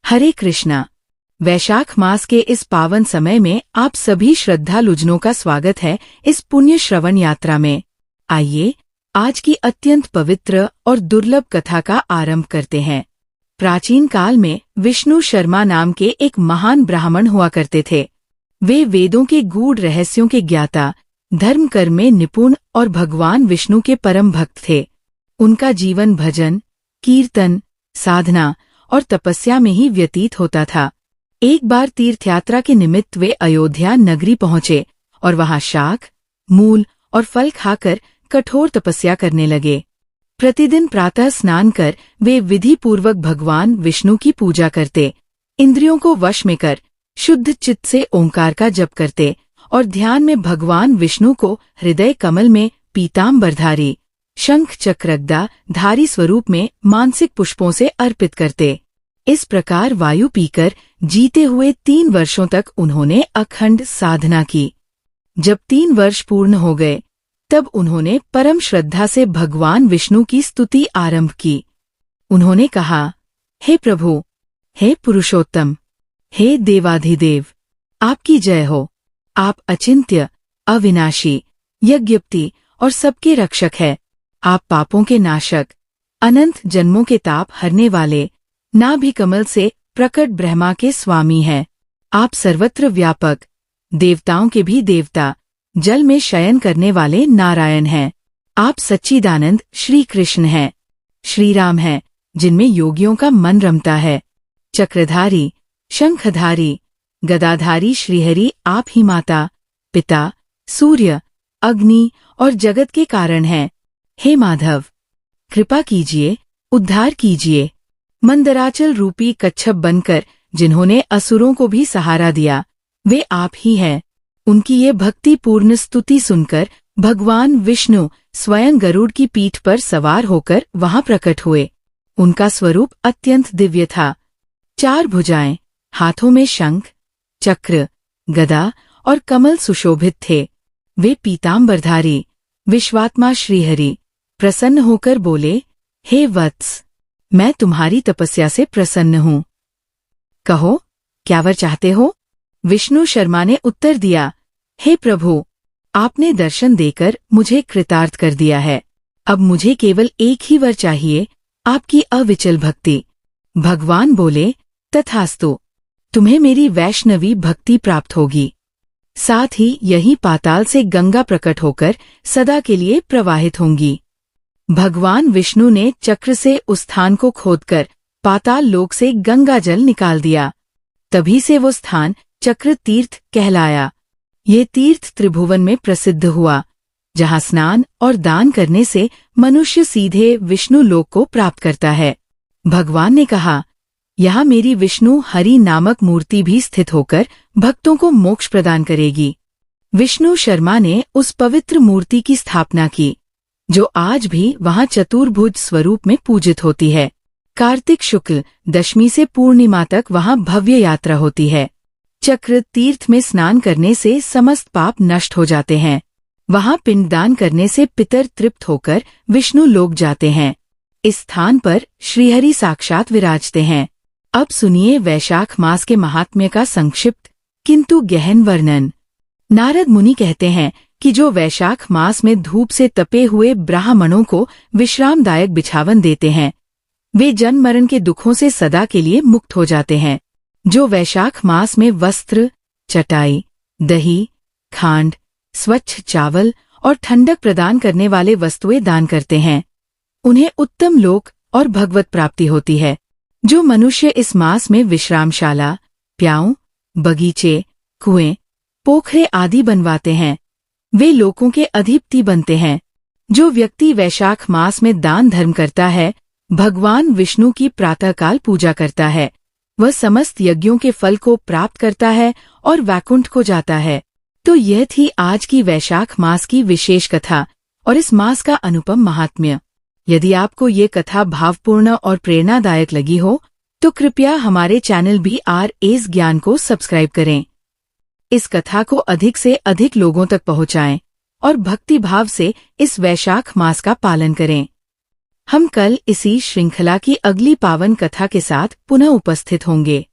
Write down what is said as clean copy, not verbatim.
हरे कृष्णा। वैशाख मास के इस पावन समय में आप सभी श्रद्धालुजनों का स्वागत है इस पुण्य श्रवण यात्रा में। आइए आज की अत्यंत पवित्र और दुर्लभ कथा का आरंभ करते हैं। प्राचीन काल में विष्णु शर्मा नाम के एक महान ब्राह्मण हुआ करते थे। वे वेदों के गूढ़ रहस्यों के ज्ञाता, धर्म कर्म में निपुण और भगवान विष्णु के परम भक्त थे। उनका जीवन भजन, कीर्तन, साधना और तपस्या में ही व्यतीत होता था। एक बार तीर्थयात्रा के निमित्त वे अयोध्या नगरी पहुंचे और वहां शाक, मूल और फल खाकर कठोर तपस्या करने लगे। प्रतिदिन प्रातः स्नान कर वे विधि पूर्वक भगवान विष्णु की पूजा करते, इंद्रियों को वश में कर शुद्ध चित्त से ओंकार का जप करते और ध्यान में भगवान विष्णु को हृदय कमल में पीताम्बरधारी, शंख चक्र गदा धारी स्वरूप में मानसिक पुष्पों से अर्पित करते। इस प्रकार वायु पीकर जीते हुए 3 वर्षों तक उन्होंने अखंड साधना की। जब 3 वर्ष पूर्ण हो गए, तब उन्होंने परम श्रद्धा से भगवान विष्णु की स्तुति आरंभ की। उन्होंने कहा, हे प्रभु, हे पुरुषोत्तम, हे देवाधिदेव, आपकी जय हो। आप अचिंत्य, अविनाशी, यज्ञपति और सबके रक्षक है। आप पापों के नाशक, अनंत जन्मों के ताप हरने वाले, नाभि कमल से प्रकट ब्रह्मा के स्वामी हैं। आप सर्वत्र व्यापक, देवताओं के भी देवता, जल में शयन करने वाले नारायण हैं। आप सच्चिदानंद श्री कृष्ण हैं, श्री राम हैं, जिनमें योगियों का मन रमता है। चक्रधारी, शंखधारी, गदाधारी श्रीहरि आप ही माता, पिता, सूर्य, अग्नि और जगत के कारण हैं। हे माधव, कृपा कीजिए, उद्धार कीजिए। मंदराचल रूपी कच्छप बनकर जिन्होंने असुरों को भी सहारा दिया, वे आप ही हैं। उनकी ये भक्ति पूर्ण स्तुति सुनकर भगवान विष्णु स्वयं गरुड़ की पीठ पर सवार होकर वहां प्रकट हुए। उनका स्वरूप अत्यंत दिव्य था। 4 भुजाएं, हाथों में शंख, चक्र, गदा और कमल सुशोभित थे। वे पीताम्बरधारी, विश्वात्मा श्रीहरि प्रसन्न होकर बोले, हे वत्स, मैं तुम्हारी तपस्या से प्रसन्न हूँ। कहो, क्या वर चाहते हो? विष्णु शर्मा ने उत्तर दिया, हे प्रभु, आपने दर्शन देकर मुझे कृतार्थ कर दिया है। अब मुझे केवल एक ही वर चाहिए, आपकी अविचल भक्ति। भगवान बोले, तथास्तु, तुम्हें मेरी वैष्णवी भक्ति प्राप्त होगी। साथ ही यही पाताल से गंगा प्रकट होकर सदा के लिए प्रवाहित होंगी। भगवान विष्णु ने चक्र से उस स्थान को खोदकर पाताल लोक से गंगा जल निकाल दिया। तभी से वो स्थान चक्र तीर्थ कहलाया। ये तीर्थ त्रिभुवन में प्रसिद्ध हुआ, जहाँ स्नान और दान करने से मनुष्य सीधे विष्णु लोक को प्राप्त करता है। भगवान ने कहा, यहाँ मेरी विष्णु हरि नामक मूर्ति भी स्थित होकर भक्तों को मोक्ष प्रदान करेगी। विष्णु शर्मा ने उस पवित्र मूर्ति की स्थापना की, जो आज भी वहां चतुर्भुज स्वरूप में पूजित होती है। कार्तिक शुक्ल दशमी से पूर्णिमा तक वहां भव्य यात्रा होती है। चक्र तीर्थ में स्नान करने से समस्त पाप नष्ट हो जाते हैं। वहां पिंडदान करने से पितर तृप्त होकर विष्णु लोक जाते हैं। इस स्थान पर श्रीहरि साक्षात विराजते हैं। अब सुनिए वैशाख मास के महात्म्य का संक्षिप्त किंतु गहन वर्णन। नारद मुनि कहते हैं कि जो वैशाख मास में धूप से तपे हुए ब्राह्मणों को विश्रामदायक बिछावन देते हैं, वे जन्म मरण के दुखों से सदा के लिए मुक्त हो जाते हैं। जो वैशाख मास में वस्त्र, चटाई, दही, खांड, स्वच्छ चावल और ठंडक प्रदान करने वाले वस्तुएं दान करते हैं, उन्हें उत्तम लोक और भगवत प्राप्ति होती है। जो मनुष्य इस मास में विश्रामशाला, प्याऊ, बगीचे, कुएं, पोखरे आदि बनवाते हैं, वे लोकों के अधिपति बनते हैं। जो व्यक्ति वैशाख मास में दान धर्म करता है, भगवान विष्णु की प्रातःकाल पूजा करता है, वह समस्त यज्ञों के फल को प्राप्त करता है और वैकुंठ को जाता है। तो यह थी आज की वैशाख मास की विशेष कथा और इस मास का अनुपम महात्म्य। यदि आपको ये कथा भावपूर्ण और प्रेरणादायक लगी हो, तो कृपया हमारे चैनल BRA's ज्ञान को सब्सक्राइब करें। इस कथा को अधिक से अधिक लोगों तक पहुंचाएं और भक्ति भाव से इस वैशाख मास का पालन करें। हम कल इसी श्रृंखला की अगली पावन कथा के साथ पुनः उपस्थित होंगे।